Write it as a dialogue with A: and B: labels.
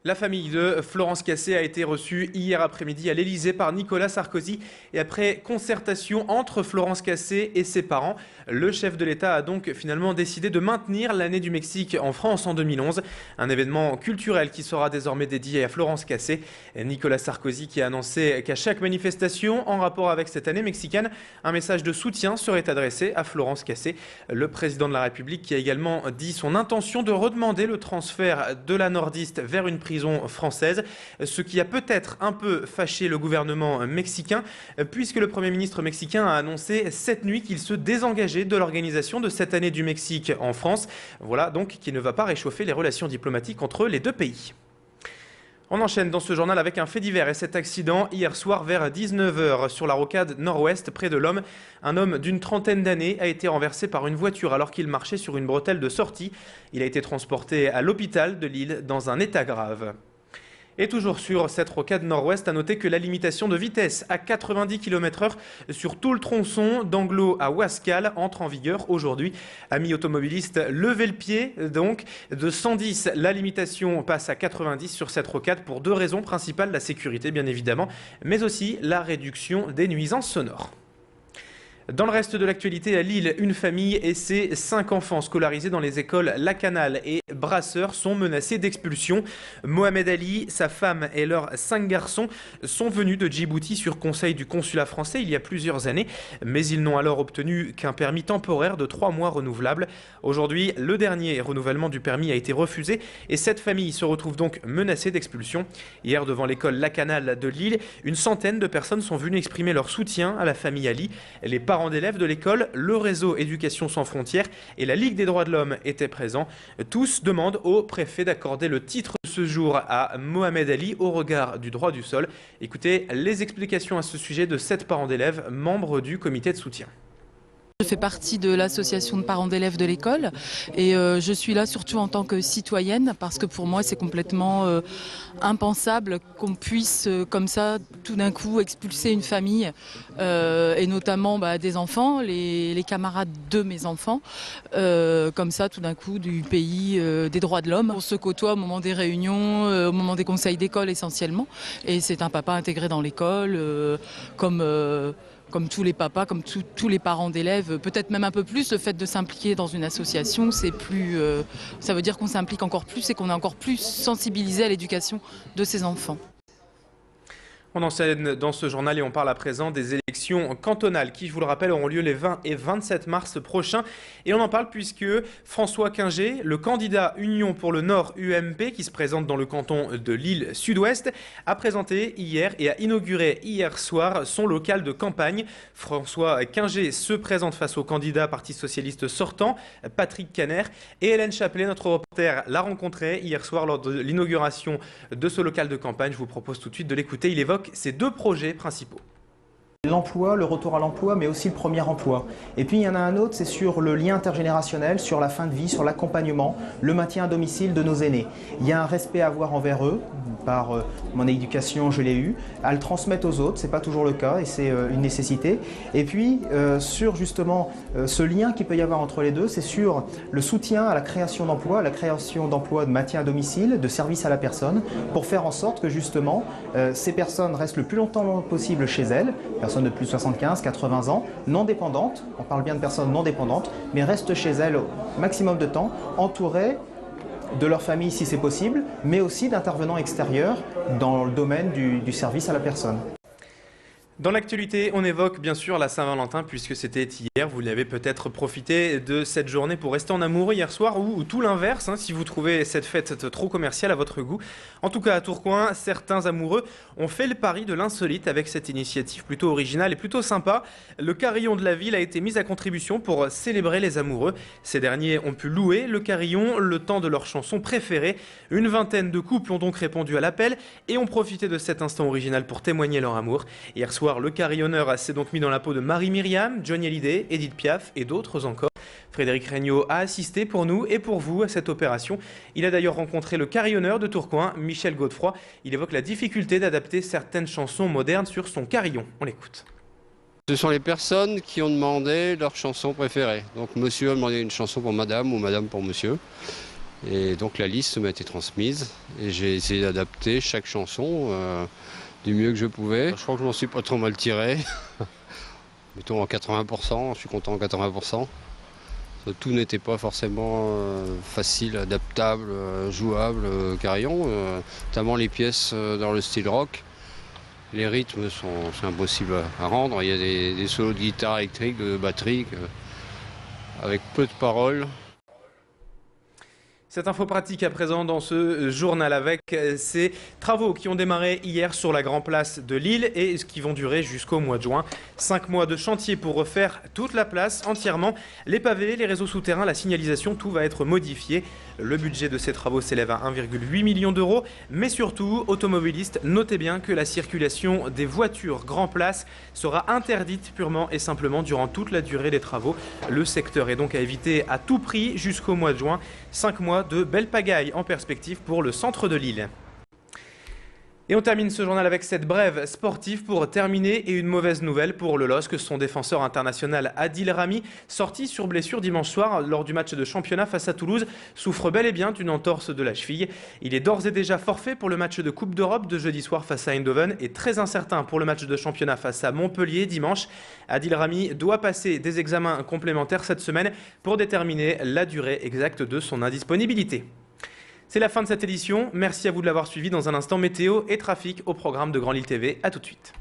A: La famille de Florence Cassé a été reçue hier après-midi à l'Elysée par Nicolas Sarkozy et après concertation entre Florence Cassé et ses parents, le chef de l'État a donc finalement décidé de maintenir l'année du Mexique en France en 2011, un événement culturel qui sera désormais dédié à Florence Cassé. Nicolas Sarkozy qui a annoncé qu'à chaque manifestation en rapport avec cette année mexicaine, un message de soutien serait adressé à Florence Cassé. Le président de la République qui a également dit son intention de redemander le transfert de la nordiste vers une prison française, ce qui a peut-être un peu fâché le gouvernement mexicain, puisque le Premier ministre mexicain a annoncé cette nuit qu'il se désengageait de l'organisation de cette année du Mexique en France. Voilà donc qui ne va pas réchauffer les relations diplomatiques entre les deux pays. On enchaîne dans ce journal avec un fait divers et cet accident hier soir vers 19h sur la rocade nord-ouest près de l'Homme. Un homme d'une trentaine d'années a été renversé par une voiture alors qu'il marchait sur une bretelle de sortie. Il a été transporté à l'hôpital de Lille dans un état grave. Et toujours sur cette rocade nord-ouest, à noter que la limitation de vitesse à 90 km/h sur tout le tronçon d'Anglo à Ouascal entre en vigueur aujourd'hui. Amis automobilistes, levez le pied donc. De 110, la limitation passe à 90 sur cette rocade pour deux raisons principales, la sécurité bien évidemment, mais aussi la réduction des nuisances sonores. Dans le reste de l'actualité, à Lille, une famille et ses 5 enfants scolarisés dans les écoles Lacanal et Brasseur sont menacés d'expulsion. Mohamed Ali, sa femme et leurs 5 garçons sont venus de Djibouti sur conseil du consulat français il y a plusieurs années, mais ils n'ont alors obtenu qu'un permis temporaire de 3 mois renouvelable. Aujourd'hui, le dernier renouvellement du permis a été refusé et cette famille se retrouve donc menacée d'expulsion. Hier, devant l'école Lacanal de Lille, une centaine de personnes sont venues exprimer leur soutien à la famille Ali. Les parents d'élèves de l'école, le réseau Éducation sans frontières et la Ligue des droits de l'homme étaient présents. Tous demandent au préfet d'accorder le titre de ce jour à Mohamed Ali au regard du droit du sol. Écoutez les explications à ce sujet de 7 parents d'élèves, membres du comité de soutien.
B: Je fais partie de l'association de parents d'élèves de l'école et je suis là surtout en tant que citoyenne parce que pour moi c'est complètement impensable qu'on puisse comme ça tout d'un coup expulser une famille et notamment des enfants, les camarades de mes enfants, comme ça tout d'un coup du pays des droits de l'homme. On se côtoie au moment des réunions, au moment des conseils d'école essentiellement et c'est un papa intégré dans l'école comme tous les papas, comme tous les parents d'élèves, peut-être même un peu plus, le fait de s'impliquer dans une association, ça veut dire qu'on s'implique encore plus et qu'on est encore plus sensibilisé à l'éducation de ses enfants.
A: On enchaîne dans ce journal et on parle à présent des élections cantonales qui, je vous le rappelle, auront lieu les 20 et 27 mars prochains. Et on en parle puisque François Quingé, le candidat Union pour le Nord UMP qui se présente dans le canton de Lille Sud-Ouest, a présenté hier et a inauguré hier soir son local de campagne. François Quingé se présente face au candidat Parti socialiste sortant, Patrick Caner. Et Hélène Chapelet, notre reporter, l'a rencontré hier soir lors de l'inauguration de ce local de campagne. Je vous propose tout de suite de l'écouter. Il évoque ces 2 projets principaux.
C: L'emploi, le retour à l'emploi, mais aussi le premier emploi. Et puis il y en a un autre, c'est sur le lien intergénérationnel, sur la fin de vie, sur l'accompagnement, le maintien à domicile de nos aînés. Il y a un respect à avoir envers eux, par mon éducation je l'ai eu, à le transmettre aux autres, c'est pas toujours le cas et c'est une nécessité. Et puis sur justement ce lien qu'il peut y avoir entre les deux, c'est sur le soutien à la création d'emplois de maintien à domicile, de service à la personne, pour faire en sorte que justement ces personnes restent le plus longtemps possible chez elles, personnes de plus de 75, 80 ans, non dépendantes, on parle bien de personnes non dépendantes, mais restent chez elles au maximum de temps, entourées de leur famille si c'est possible, mais aussi d'intervenants extérieurs dans le domaine du service à la personne.
A: Dans l'actualité, on évoque bien sûr la Saint-Valentin puisque c'était hier. Vous l'avez peut-être profité de cette journée pour rester en amour hier soir ou tout l'inverse si vous trouvez cette fête trop commerciale à votre goût. En tout cas, à Tourcoing, certains amoureux ont fait le pari de l'insolite avec cette initiative plutôt originale et plutôt sympa. Le carillon de la ville a été mis à contribution pour célébrer les amoureux. Ces derniers ont pu louer le carillon le temps de leur chanson préférée. Une vingtaine de couples ont donc répondu à l'appel et ont profité de cet instant original pour témoigner leur amour. Hier soir, le carillonneur s'est donc mis dans la peau de Marie-Myriam, Johnny Hallyday, Edith Piaf et d'autres encore. Frédéric Regnault a assisté pour nous et pour vous à cette opération. Il a d'ailleurs rencontré le carillonneur de Tourcoing, Michel Godefroy. Il évoque la difficulté d'adapter certaines chansons modernes sur son carillon. On l'écoute.
D: Ce sont les personnes qui ont demandé leur chanson préférée. Donc monsieur a demandé une chanson pour madame ou madame pour monsieur. Et donc la liste m'a été transmise et j'ai essayé d'adapter chaque chanson du mieux que je pouvais. Je crois que je m'en suis pas trop mal tiré. Mettons en 80%, je suis content en 80%. Tout n'était pas forcément facile, adaptable, jouable, carillon, notamment les pièces dans le style rock. Les rythmes c'est impossible à rendre. Il y a des solos de guitare électrique, de batterie, avec peu de paroles.
A: Cette info pratique à présent dans ce journal avec ces travaux qui ont démarré hier sur la Grand Place de Lille et qui vont durer jusqu'au mois de juin. 5 mois de chantier pour refaire toute la place entièrement. Les pavés, les réseaux souterrains, la signalisation, tout va être modifié. Le budget de ces travaux s'élève à 1,8 million d'euros. Mais surtout, automobilistes, notez bien que la circulation des voitures Grand Place sera interdite purement et simplement durant toute la durée des travaux. Le secteur est donc à éviter à tout prix jusqu'au mois de juin. 5 mois de belle pagaille en perspective pour le centre de Lille. Et on termine ce journal avec cette brève sportive pour terminer et une mauvaise nouvelle pour le LOSC. Son défenseur international Adil Rami, sorti sur blessure dimanche soir lors du match de championnat face à Toulouse, souffre bel et bien d'une entorse de la cheville. Il est d'ores et déjà forfait pour le match de Coupe d'Europe de jeudi soir face à Eindhoven et très incertain pour le match de championnat face à Montpellier dimanche. Adil Rami doit passer des examens complémentaires cette semaine pour déterminer la durée exacte de son indisponibilité. C'est la fin de cette édition. Merci à vous de l'avoir suivi. Dans un instant, météo et trafic au programme de Grand Lille TV. A tout de suite.